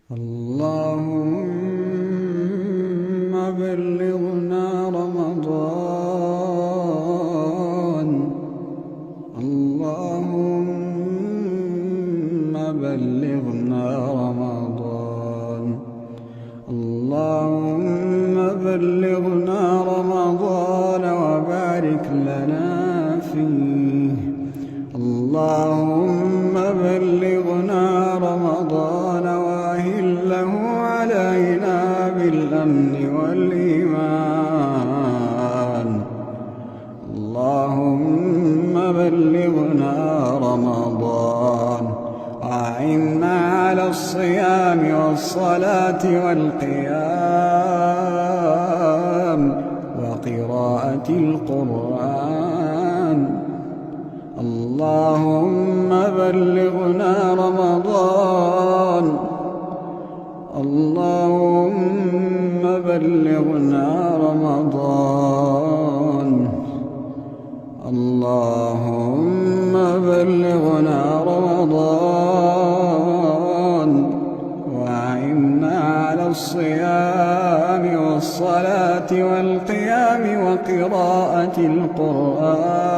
اللهم بلغنا رمضان. اللهم بلغنا رمضان. اللهم بلغنا رمضان وبارك لنا فيه. اللهم بلغنا رمضان وأهله علينا بالأمن والإيمان. اللهم بلغنا رمضان وأعنا على الصيام والصلاة والقيام وقراءة القرآن. اللهم بلغنا رمضان. اللهم بلغنا رمضان. اللهم بلغنا رمضان وأعنا على الصيام والصلاة والقيام وقراءة القرآن